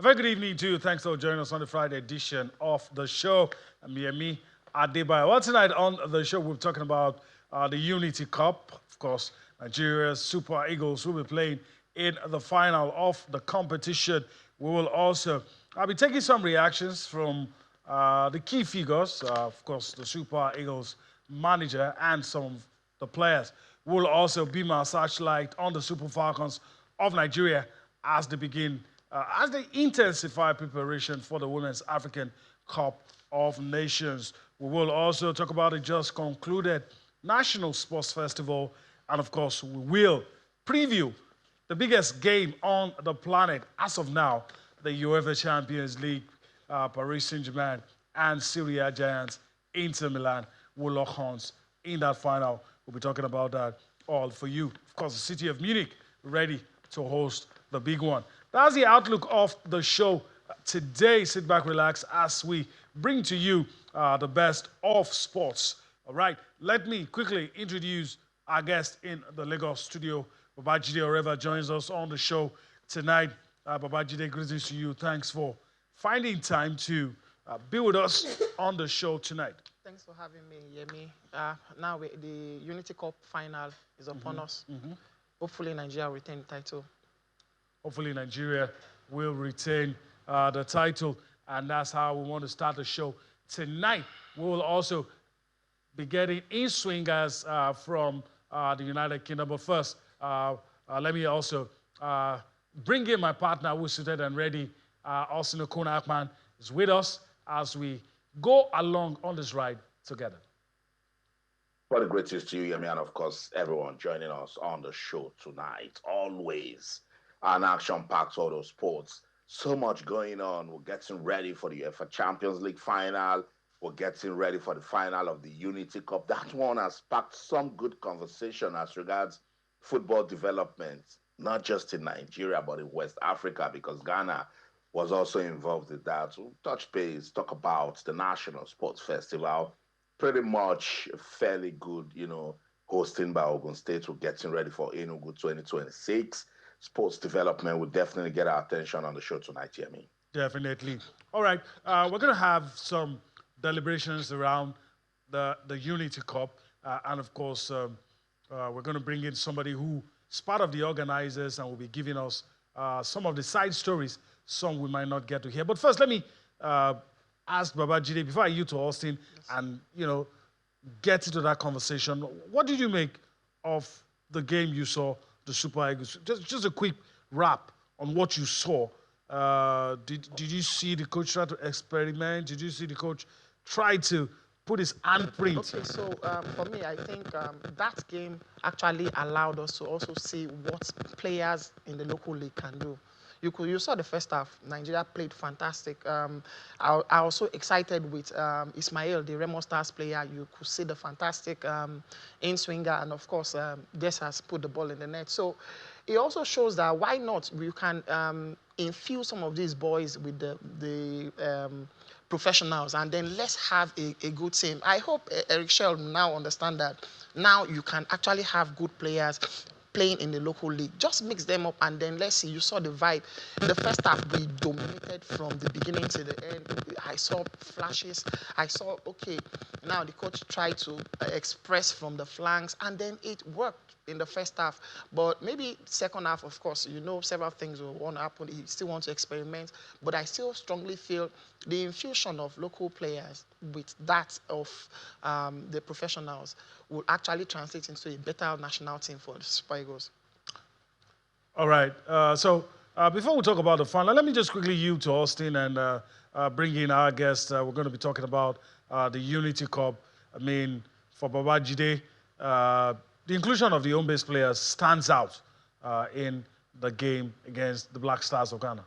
very good evening to you. Thanks for joining us on the Friday edition of the show. I'm Yemi Adebayo. Well, tonight on the show, we're talking about the Unity Cup. Of course, Nigeria's Super Eagles will be playing in the final of the competition. We will also, I'll be taking some reactions from the key figures, of course, the Super Eagles manager and some of the players. We'll also beam our searchlight on the Super Falcons of Nigeria as they begin, as they intensify preparation for the Women's African Cup of Nations. We will also talk about the just concluded National Sports Festival, and of course, we will preview the biggest game on the planet as of now, the UEFA Champions League. Paris Saint-Germain and Syria Giants, Inter Milan will lock horns in that final. We'll be talking about that all for you. Of course, the city of Munich ready to host the big one. That's the outlook of the show today. Sit back, relax as we bring to you the best of sports. All right, let me quickly introduce our guest in the Lagos studio. Babajide Oreva joins us on the show tonight. Babajide, greetings to you. Thanks for finding time to be with us on the show tonight. Thanks for having me, Yemi. Now the Unity Cup final is upon us. Hopefully Nigeria will retain the title. Hopefully Nigeria will retain the title, and that's how we want to start the show tonight. We will also be getting in swingers from the United Kingdom. But first, let me also bring in my partner who's seated and ready. Austin Okuna-Akman is with us as we go along on this ride together. What a great news to you, Yemi, and of course, everyone joining us on the show tonight. Always an action-packed auto sports. So much going on. We're getting ready for the UEFA Champions League final. We're getting ready for the final of the Unity Cup. That one has sparked some good conversation as regards football development, not just in Nigeria, but in West Africa, because Ghana was also involved in that. We'll touch base, talk about the National Sports Festival. Pretty much fairly good, hosting by Ogun State. We're getting ready for Enugu 2026. Sports development will definitely get our attention on the show tonight, Yemi. Definitely. All right, we're going to have some deliberations around the Unity Cup. And of course, we're going to bring in somebody who is part of the organizers and will be giving us some of the side stories, some we might not get to hear. But first, let me ask Babajide, before I yield to Austin, and, get into that conversation. What did you make of the game you saw, the Super Eagles? Just a quick wrap on what you saw. Did you see the coach try to experiment? Did you see the coach try to put his handprint? Okay, so for me, I think that game actually allowed us to also see what players in the local league can do. You saw the first half. Nigeria played fantastic. I was so excited with Ismail, the Remo Stars player. You could see the fantastic in-swinger, and of course, Des has put the ball in the net. So it also shows that why not? You can infuse some of these boys with the professionals, and then let's have a good team. I hope Eric Shell now understand that now you can actually have good players playing in the local league. Just mix them up, and then let's see. You saw the vibe. The first half, we dominated from the beginning to the end. I saw flashes. I saw, okay, now the coach tried to express from the flanks, and then it worked in the first half. But maybe second half, of course, several things will want to happen. He still wants to experiment. But I still strongly feel the infusion of local players with that of the professionals will actually translate into a better national team for the Super Eagles. All right. So before we talk about the final, let me just quickly yield to Austin and bring in our guest. We're going to be talking about the Unity Cup. I mean, for Babajide, the inclusion of the home-based players stands out in the game against the Black Stars of Ghana.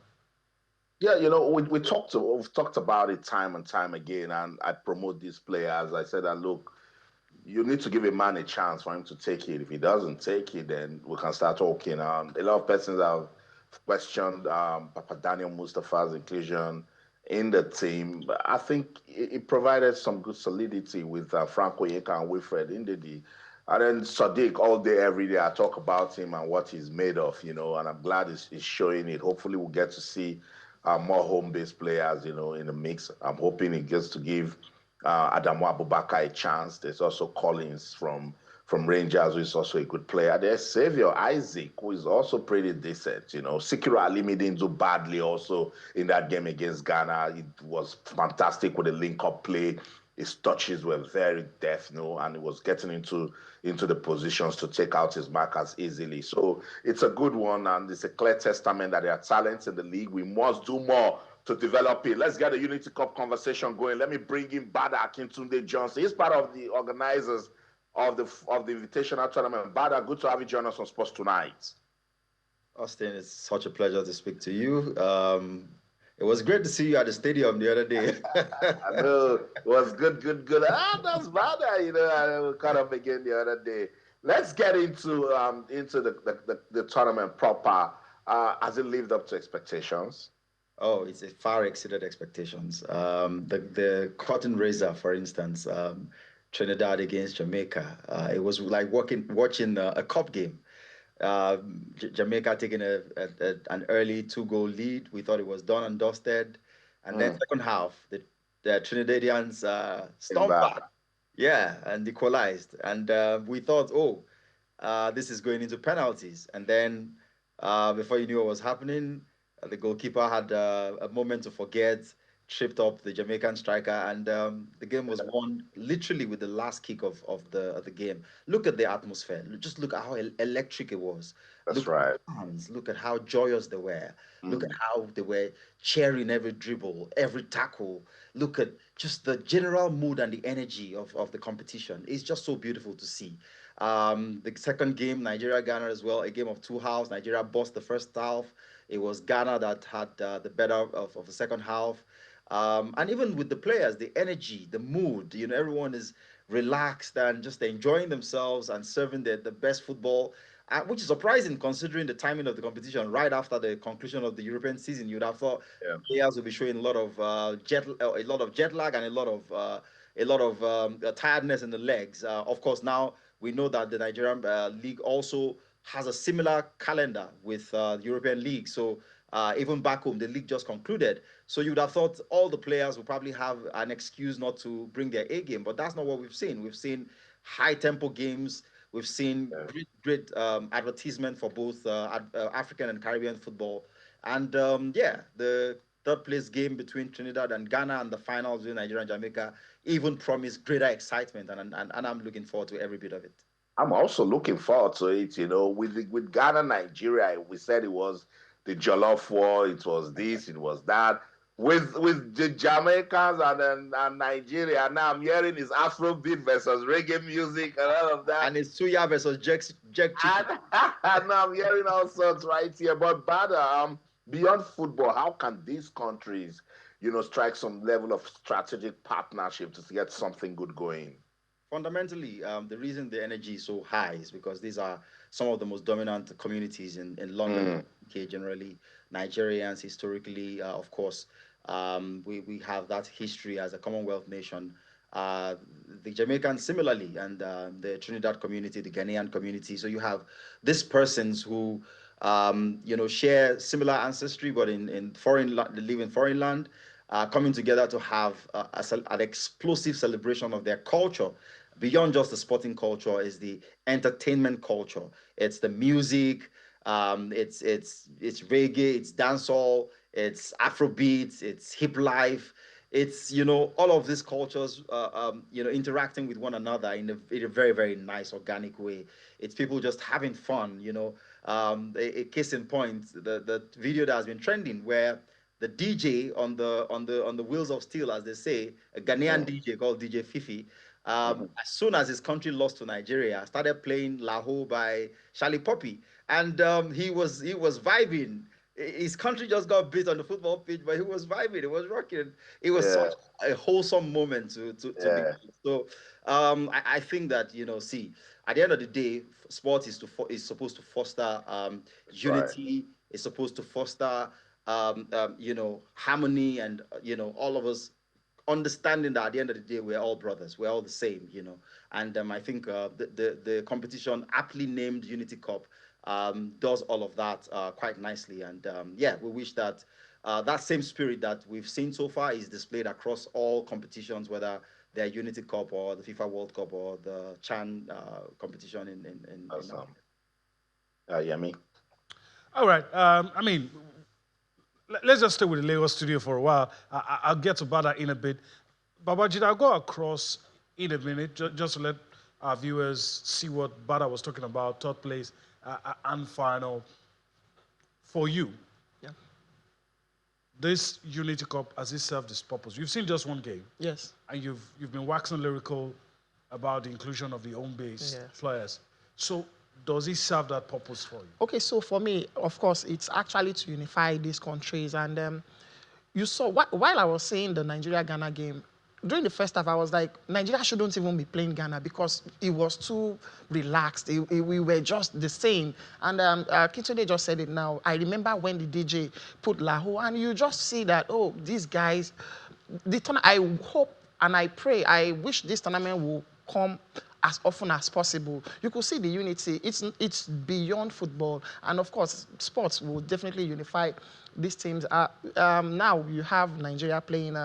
Yeah, we've talked about it time and time again, and I promote these players. I said that, look, you need to give a man a chance for him to take it. If he doesn't take it, then we can start talking. A lot of persons have questioned Papa Daniel Mustafa's inclusion in the team. But I think it provided some good solidity with Franco Yeka and Wilfred Ndidi. And then Sadiq, all day, every day, I talk about him and what he's made of, and I'm glad he's showing it. Hopefully we'll get to see more home-based players, in the mix. I'm hoping it gets to give Adamu Abubakar a chance. There's also Collins from Rangers, who is also a good player. There's Xavier Isaac, who is also pretty decent. Sikiru Alimi didn't do badly also in that game against Ghana. It was fantastic with the link-up play. His touches were very deft, and he was getting into the positions to take out his markers easily. So it's a good one, and it's a clear testament that there are talents in the league. We must do more to develop it. Let's get the Unity Cup conversation going. Let me bring in Bada Akintunde Johnson. He's part of the organizers of the Invitational Tournament. Bada, good to have you join us on Sports Tonight. Austin, it's such a pleasure to speak to you. It was great to see you at the stadium the other day. I know. It was good. That's Bada, I caught up again the other day. Let's get into the tournament proper. Has it lived up to expectations? Oh, it's far exceeded expectations. The curtain raiser, for instance, Trinidad against Jamaica. It was like watching a cup game. Jamaica taking an early 2-goal lead. We thought it was done and dusted. And then second half, the Trinidadians stomped back. Yeah, and equalized. And we thought, this is going into penalties. And then before you knew what was happening, the goalkeeper had a moment to forget, tripped up the Jamaican striker, and the game was won literally with the last kick of the game. Look at the atmosphere. Just look at how electric it was. That's right. Look at how joyous they were. Look at how they were cheering every dribble, every tackle. Look at just the general mood and the energy of the competition. It's just so beautiful to see. The second game, Nigeria-Ghana as well, a game of two halves. Nigeria bossed the first half. It was Ghana that had the better of the second half. And even with the players, the energy, the mood, everyone is relaxed and just enjoying themselves and serving the best football, which is surprising considering the timing of the competition. Right after the conclusion of the European season, you'd have thought players will be showing a lot of jet lag and a lot of tiredness in the legs. Of course, now we know that the Nigerian league also has a similar calendar with the European League. So even back home, the league just concluded. So you would have thought all the players would probably have an excuse not to bring their A game, but that's not what we've seen. We've seen high tempo games. We've seen great advertisement for both African and Caribbean football. And the third place game between Trinidad and Ghana and the finals between Nigeria and Jamaica even promised greater excitement. And I'm looking forward to every bit of it. I'm also looking forward to it. With Ghana, Nigeria, we said it was the Jollof War, it was this, it was that. With the Jamaicans and Nigeria, now I'm hearing it's Afrobeat versus reggae music and all of that. And it's Suya versus Jack Chicken. And now I'm hearing all sorts right here. But beyond football, how can these countries, strike some level of strategic partnership to get something good going? Fundamentally, the reason the energy is so high is because these are some of the most dominant communities in London, UK generally. Nigerians historically, of course, we have that history as a Commonwealth nation. The Jamaicans similarly, and the Trinidad community, the Ghanaian community. So you have these persons who, share similar ancestry, but in foreign, they live in foreign land, coming together to have an explosive celebration of their culture. Beyond just the sporting culture is the entertainment culture. It's the music, it's reggae, it's dancehall, it's Afrobeats, it's hip life. It's all of these cultures interacting with one another in a very, very nice organic way. It's people just having fun. A case in point, the video that has been trending where the DJ on the wheels of steel, as they say, a Ghanaian DJ called DJ Fifi. As soon as his country lost to Nigeria, started playing Laho by Charlie Poppy, and he was vibing. His country just got beat on the football pitch, but he was vibing. It was rocking. It was such a wholesome moment to be. So I think that at the end of the day, sport is supposed to foster unity. Right. It's supposed to foster harmony, and all of us understanding that at the end of the day, we're all brothers, we're all the same, And I think the competition, aptly named Unity Cup, does all of that quite nicely. And we wish that that same spirit that we've seen so far is displayed across all competitions, whether they're Unity Cup or the FIFA World Cup or the Chan competition in Awesome. Yemi. All right. I mean, let's just stay with the Lagos studio for a while. I'll get to Bada in a bit. Babajid, I'll go across in a minute just to let our viewers see what Bada was talking about, third place and final. For you, Yeah. this Unity Cup, has it served its purpose? You've seen just one game, Yes. and you've been waxing lyrical about the inclusion of the home-based Yes. players. So does it serve that purpose for you? Okay, so for me, of course, it's actually to unify these countries. And you saw, while I was saying the Nigeria-Ghana game, during the first half, I was like, Nigeria shouldn't even be playing Ghana because it was too relaxed. We were just the same. And Kitode just said it now. I remember when the DJ put Laho, and you just see that, oh, these guys, I hope and I pray, I wish this tournament will come as often as possible. You could see the unity. It's beyond football, and of course, sports will definitely unify these teams. Now you have Nigeria playing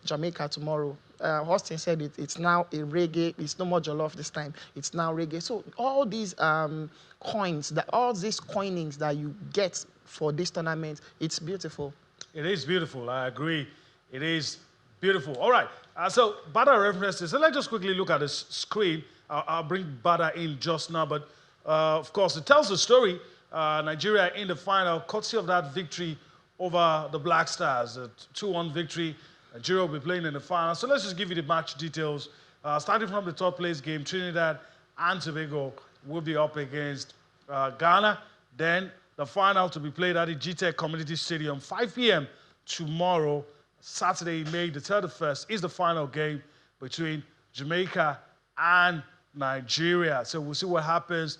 Jamaica tomorrow. Austin said it's now a reggae. It's no more jollof this time. It's now reggae. So all these all these coinings that you get for this tournament, it's beautiful. It is beautiful. I agree. It is beautiful. All right. So Bada references. So let's just quickly look at the screen. I'll bring Bada in just now, but of course it tells the story. Nigeria in the final, courtesy of that victory over the Black Stars, a 2-1 victory. Nigeria will be playing in the final. So let's just give you the match details. Starting from the third place game, Trinidad and Tobago will be up against Ghana. Then the final to be played at the GTEC Community Stadium, 5 p.m. tomorrow, Saturday, May the 31st, is the final game between Jamaica and Nigeria. So we'll see what happens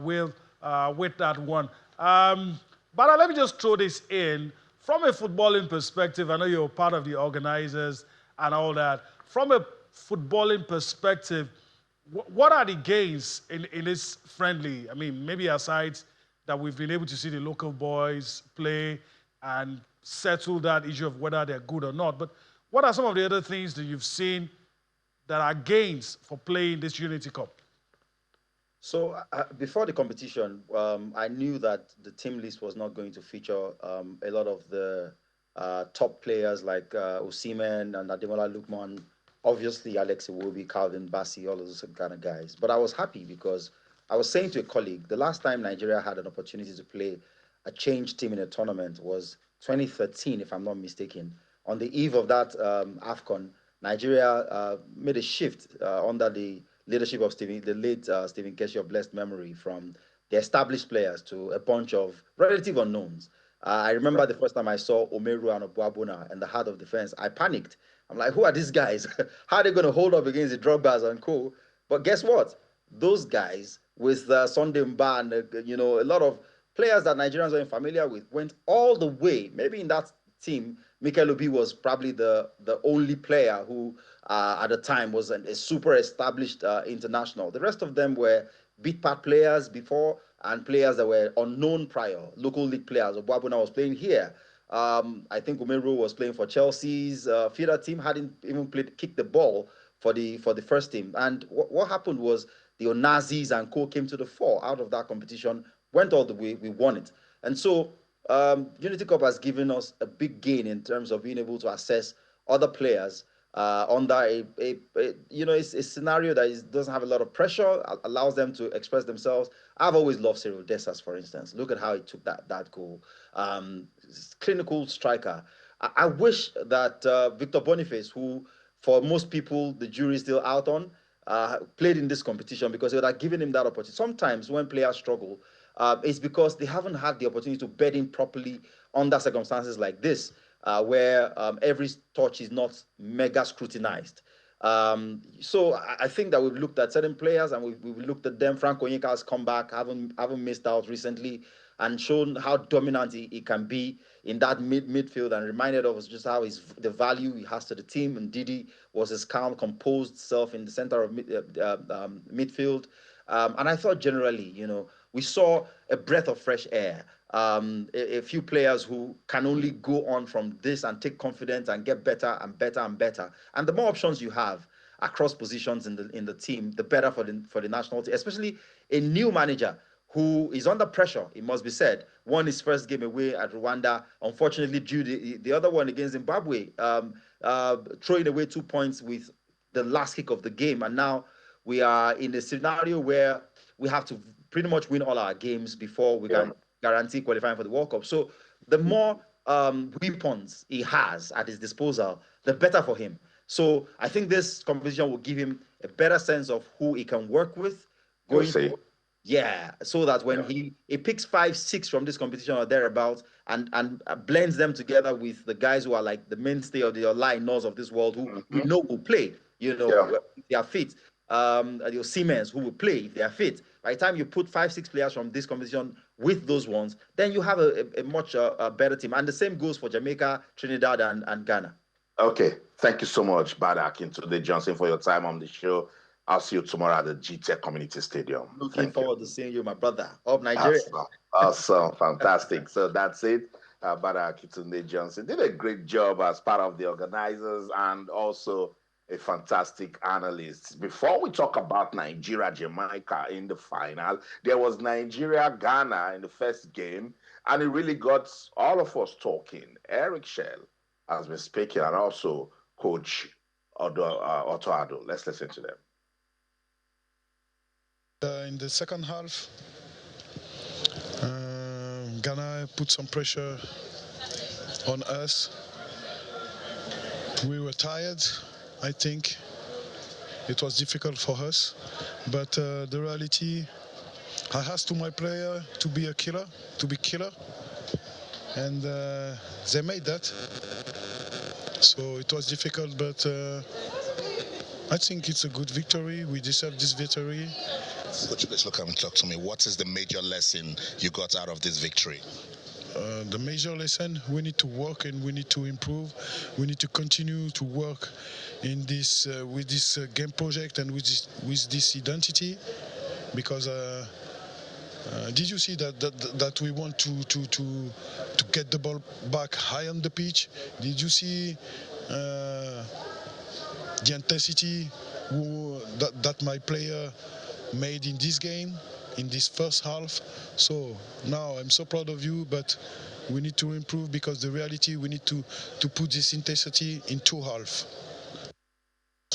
with that one. But let me just throw this in. From a footballing perspective, I know you're part of the organizers and all that. From a footballing perspective, what are the gains in this friendly? I mean, maybe aside that we've been able to see the local boys play and settle that issue of whether they're good or not. But what are some of the other things that you've seen that are gains for playing this Unity Cup? So before the competition, I knew that the team list was not going to feature a lot of the top players like Osimhen and Ademola Lookman, obviously Alex Iwobi, Calvin Bassey, all of those kind of guys. But I was happy because I was saying to a colleague, the last time Nigeria had an opportunity to play a changed team in a tournament was 2013, if I'm not mistaken. On the eve of that AFCON, Nigeria made a shift under the leadership of the late Stephen Keshi of blessed memory, from the established players to a bunch of relative unknowns. I remember the first time I saw Omeru and Obuabuna in the heart of defense, I panicked. I'm like, who are these guys? How are they going to hold up against the Drogbas and co? But guess what? Those guys with Sunday Mba and a lot of players that Nigerians are familiar with went all the way. Maybe in that team, Mikel Obi was probably the only player who at the time was a super established international. The rest of them were beat part players before and players that were unknown prior, local league players. Obuabuna was playing here. I think Umeru was playing for Chelsea's feeder team, hadn't even kicked the ball for the first team. And what happened was the Onazis and co came to the fore out of that competition, went all the way, we won it. And so Unity Cup has given us a big gain in terms of being able to assess other players under a scenario that doesn't have a lot of pressure, allows them to express themselves. I've always loved Cyril Dessas, for instance. Look at how he took that goal. Clinical striker. I wish that Victor Boniface, who for most people the jury is still out on, played in this competition, because it would have given him that opportunity. Sometimes when players struggle, it's because they haven't had the opportunity to bed in properly under circumstances like this, where every touch is not mega scrutinized. So I think that we've looked at certain players and we've looked at them. Frank Onyeka has come back, haven't missed out recently, and shown how dominant he can be in that midfield, and reminded us just how the value he has to the team. And Didi was his calm, composed self in the center of midfield. And I thought generally, we saw a breath of fresh air. A few players who can only go on from this and take confidence and get better and better and better. And the more options you have across positions in the team, the better for the national team, especially a new manager who is under pressure, it must be said. Won his first game away at Rwanda. Unfortunately, drew the other one against Zimbabwe, throwing away 2 points with the last kick of the game. And now we are in a scenario where we have to pretty much win all our games before we can guarantee qualifying for the World Cup. So the more weapons he has at his disposal, the better for him. So I think this competition will give him a better sense of who he can work with going forward. Yeah, so that when he picks 5, 6 from this competition or thereabouts and blends them together with the guys who are like the mainstay of the lineers of this world who we know will play, if they are fit. Your Siemens who will play if they are fit. By the time you put 5, 6 players from this competition with those ones, then you have a much better team. And the same goes for Jamaica, Trinidad, and Ghana. Okay, thank you so much, Akintunde Johnson, for your time on the show. I'll see you tomorrow at the GTech Community Stadium. Looking forward to seeing you, my brother, of Nigeria. Awesome. Fantastic. So that's it. Bada Akintunde Johnson did a great job as part of the organizers and also a fantastic analyst. Before we talk about Nigeria, Jamaica in the final, there was Nigeria, Ghana in the first game, and it really got all of us talking. Eric Shell has been speaking, and also Coach Otto Addo. Let's listen to them. In the second half, Ghana put some pressure on us. We were tired, I think. It was difficult for us, but the reality, I asked to my player to be a killer, and they made that. So it was difficult, but I think it's a good victory. We deserve this victory. Could you please look and talk to me? What is the major lesson you got out of this victory? The major lesson, we need to work and we need to improve. We need to continue to work in this with this game project and with this identity, because did you see that we want to get the ball back high on the pitch? Did you see the intensity that my player made in this game, in this first half? So now I'm so proud of you, but we need to improve, because the reality, we need to put this intensity in 2 halves.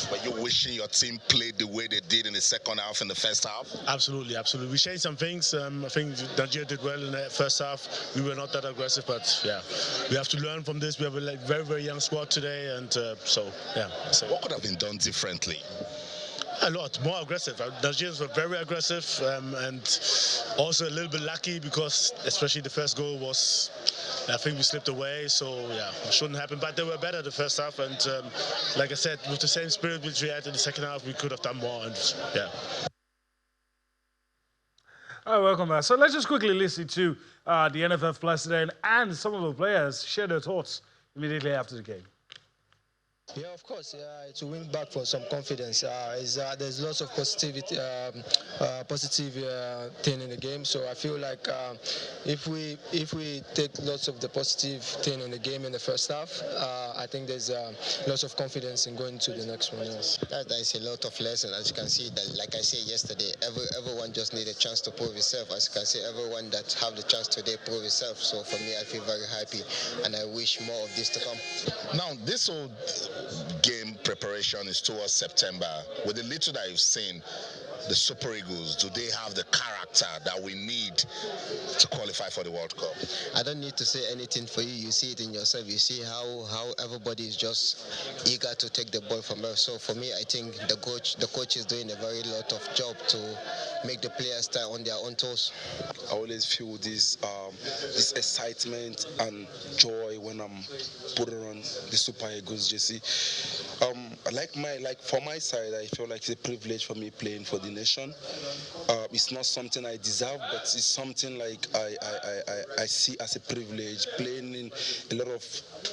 Were you wishing your team played the way they did in the second half and the first half? Absolutely. We changed some things. I think Nigeria did well in the first half. We were not that aggressive, but yeah, we have to learn from this. We have a very, very young squad today, and so yeah. So. What could have been done differently? A lot more aggressive. Nigerians were very aggressive, and also a little bit lucky, because especially the first goal was, I think we slipped away, so yeah, it shouldn't happen. But they were better the first half, and like I said, with the same spirit which we had in the second half, we could have done more, and yeah. All right, welcome back. So let's just quickly listen to the NFF president and some of the players share their thoughts immediately after the game. Yeah, of course. Yeah, to win back for some confidence. There's lots of positivity, positive thing in the game. So I feel like if we take lots of the positive thing in the game in the first half, I think there's lots of confidence in going to the next one. Yes. There's a lot of lessons, as you can see. That, like I said yesterday, everyone just need a chance to prove itself. As you can see, everyone that have the chance today prove itself. So for me, I feel very happy, and I wish more of this to come. Now, this whole game preparation is towards September. With the little that you've seen, the Super Eagles, do they have the character that we need to qualify for the World Cup? I don't need to say anything for you. You see it in yourself. You see how everybody is just eager to take the ball from us. So for me, I think the coach is doing a very lot of job to make the players stay on their own toes. I always feel this excitement and joy when I'm putting on the Super Eagles jersey. For my side, I feel like it's a privilege for me playing for the nation. It's not something I deserve, but it's something like I see as a privilege. Playing in a lot of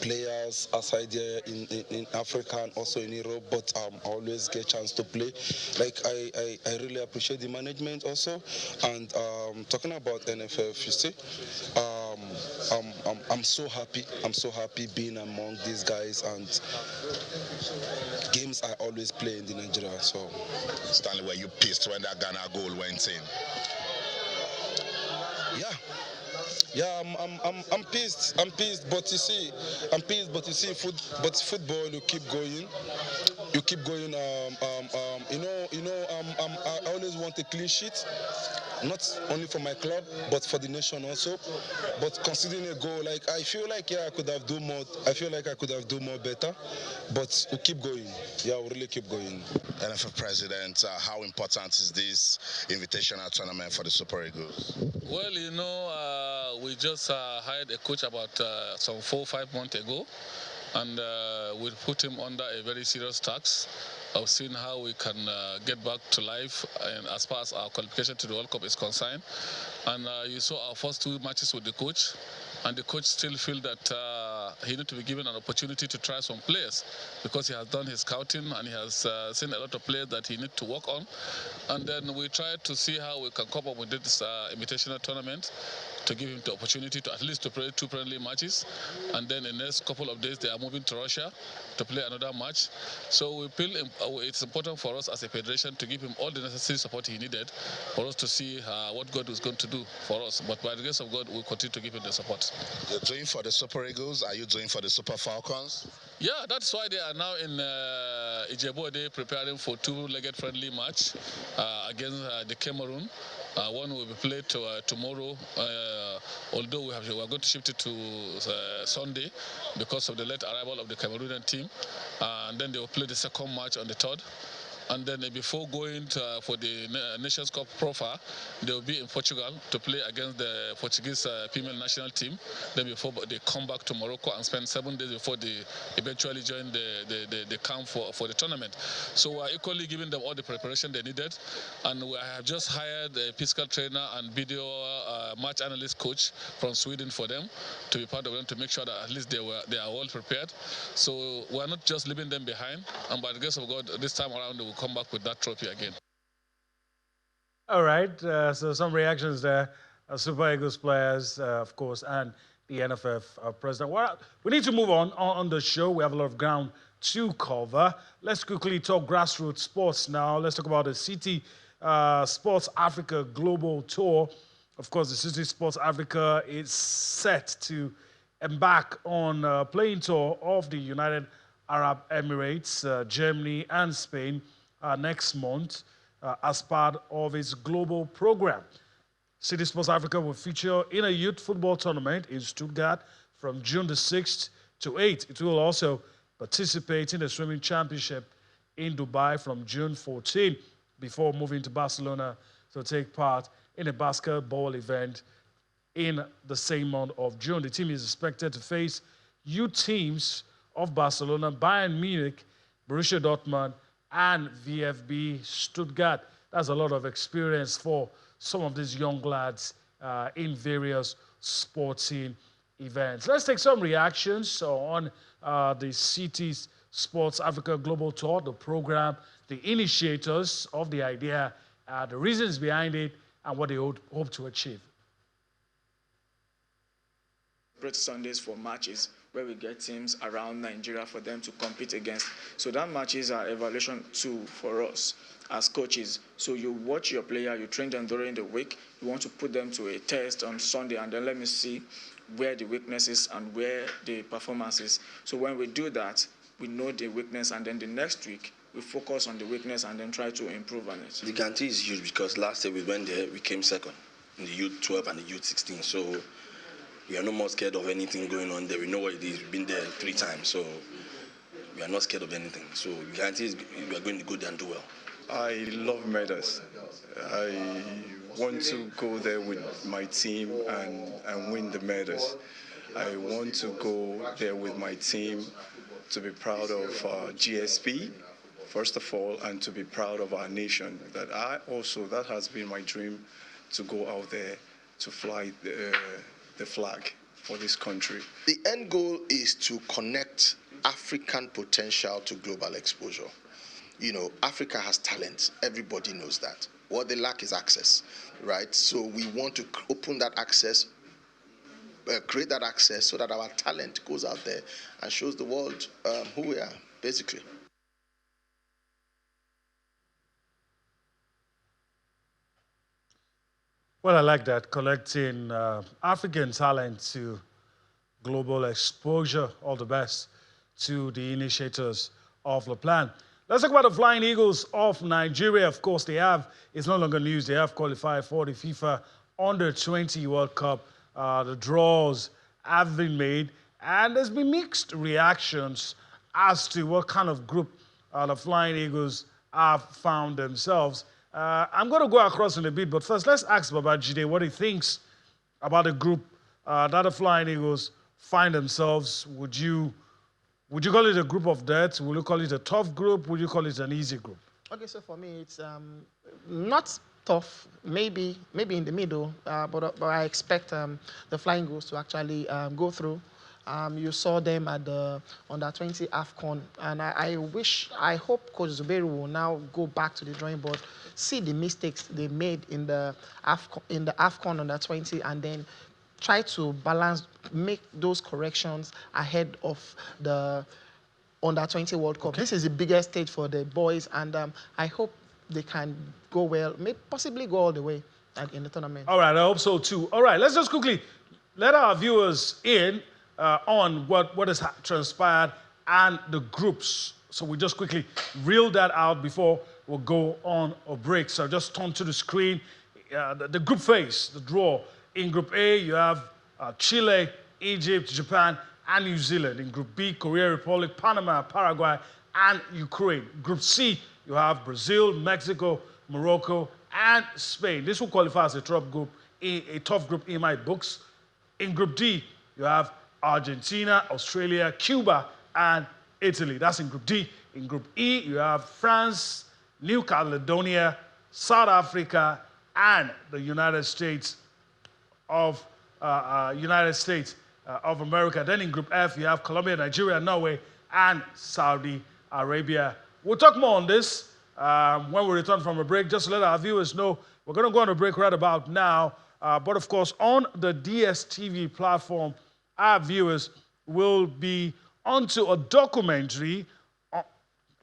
players outside there in Africa and also in Europe, but I always get a chance to play. Like I really appreciate the management also. And talking about NFF, you see, I'm so happy. I'm so happy being among these guys, and games I always play in the Nigeria. So, Stanley, were you pissed when that Ghana goal went in? yeah. Yeah, I'm pissed. I'm pissed, but you see, football, you keep going. You keep going. I always want a clean sheet, not only for my club, but for the nation also. But considering a goal, like I feel like I could have done more. I feel like I could have done more better, but we keep going. Yeah, we really keep going. NFF President, how important is this invitational tournament for the Super Eagles? Well, we just hired a coach about some 4 or 5 months ago, and we put him under a very serious task of seeing how we can get back to life, and as far as our qualification to the World Cup is concerned. And you saw our first 2 matches with the coach, and the coach still feel that he need to be given an opportunity to try some players, because he has done his scouting and he has seen a lot of players that he need to work on. And then we tried to see how we can cope up with this invitational tournament to give him the opportunity to at least to play 2 friendly matches. And then in the next couple of days, they are moving to Russia to play another match. So we feel it's important for us as a federation to give him all the necessary support he needed for us to see what God is going to do for us. But by the grace of God, we'll continue to give him the support. You're doing for the Super Eagles. Are you doing for the Super Falcons? Yeah, that's why they are now in Ijebu preparing for 2-legged friendly match against the Cameroon. One will be played tomorrow, although we are going to shift it to Sunday because of the late arrival of the Cameroonian team. And then they will play the second match on the 3rd. And then before going for the Nations Cup profile, they will be in Portugal to play against the Portuguese female national team. Then before they come back to Morocco and spend 7 days before they eventually join the camp for the tournament. So we are equally giving them all the preparation they needed. And we have just hired a physical trainer and video match analyst coach from Sweden for them to be part of them, to make sure that at least they are well prepared. So we are not just leaving them behind. And by the grace of God, this time around they will come back with that trophy again. All right, so some reactions there. Super Eagles players, of course, and the NFF president. Well, we need to move on the show. We have a lot of ground to cover. Let's quickly talk grassroots sports now. Let's talk about the City Sports Africa Global Tour. Of course, the City Sports Africa is set to embark on a playing tour of the United Arab Emirates, Germany, and Spain next month as part of its global program. City Sports Africa will feature in a youth football tournament in Stuttgart from June the 6th to 8th. It will also participate in the swimming championship in Dubai from June 14 before moving to Barcelona to take part in a basketball event in the same month of June. The team is expected to face youth teams of Barcelona, Bayern Munich, Borussia Dortmund, and VfB Stuttgart. That's a lot of experience for some of these young lads in various sporting events. Let's take some reactions on the Cities Sports Africa Global Tour, the program, the initiators of the idea, the reasons behind it, and what they hope to achieve. Sundays for matches where we get teams around Nigeria for them to compete against. So that matches are evaluation tool for us as coaches. So you watch your player, you train them during the week, you want to put them to a test on Sunday, and then let me see where the weakness is and where the performance is. So when we do that, we know the weakness, and then the next week we focus on the weakness and then try to improve on it. The guarantee is huge because last year we went there, we came second in the U12 and the U16. So we are no more scared of anything going on there. We know what it is. We've been there 3 times, so we are not scared of anything. So the guarantee is we are going to go there and do well. I love medals. I want to go there with my team and win the medals. I want to go there with my team to be proud of GSP, first of all, and to be proud of our nation. That has been my dream, to go out there to fly the flag for this country. The end goal is to connect African potential to global exposure. You know, Africa has talent. Everybody knows that. What they lack is access, right? So we want to open that access, create that access so that our talent goes out there and shows the world who we are, basically. Well, I like that, collecting African talent to global exposure. All the best to the initiators of the plan. Let's talk about the Flying Eagles of Nigeria. Of course, it's no longer news, they have qualified for the FIFA Under-20 World Cup. The draws have been made, and there's been mixed reactions as to what kind of group the Flying Eagles have found themselves. I'm going to go across in a bit, but first, let's ask Babajide what he thinks about the group that the Flying Eagles find themselves. Would you call it a group of death? Would you call it a tough group? Would you call it an easy group? Okay, so for me, it's not tough, maybe in the middle, but I expect the Flying Eagles to actually go through. You saw them at the Under-20 AFCON, and I hope Coach Zuberi will now go back to the drawing board, see the mistakes they made in the AFCON Under-20, and then try to make those corrections ahead of the Under-20 World Cup. Okay. This is the biggest stage for the boys, and I hope they can go well, maybe possibly go all the way in the tournament. All right, I hope so too. All right, let's just quickly let our viewers in on what has transpired and the groups. So we just quickly reel that out before we'll go on a break. So just turn to the screen. The group phase, the draw. In Group A, you have Chile, Egypt, Japan, and New Zealand. In Group B, Korea Republic, Panama, Paraguay, and Ukraine. Group C, you have Brazil, Mexico, Morocco, and Spain. This will qualify as a tough group in my books. In Group D, you have Argentina, Australia, Cuba, and Italy. That's in Group D. In Group E, you have France, New Caledonia, South Africa, and the United States of America. Then in Group F, you have Colombia, Nigeria, Norway, and Saudi Arabia. We'll talk more on this when we return from a break. Just to let our viewers know, we're going to go on a break right about now. But of course, on the DSTV platform, our viewers will be onto a documentary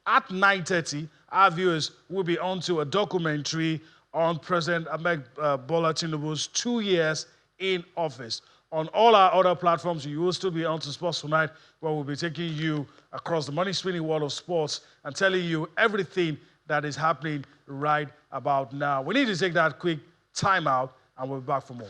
at 9:30. Our viewers will be onto a documentary on President Ahmed Bola Tinubu's 2 years in office. On all our other platforms, you will still be on to Sports Tonight, where we'll be taking you across the money-spinning world of sports and telling you everything that is happening right about now. We need to take that quick time out, and we'll be back for more.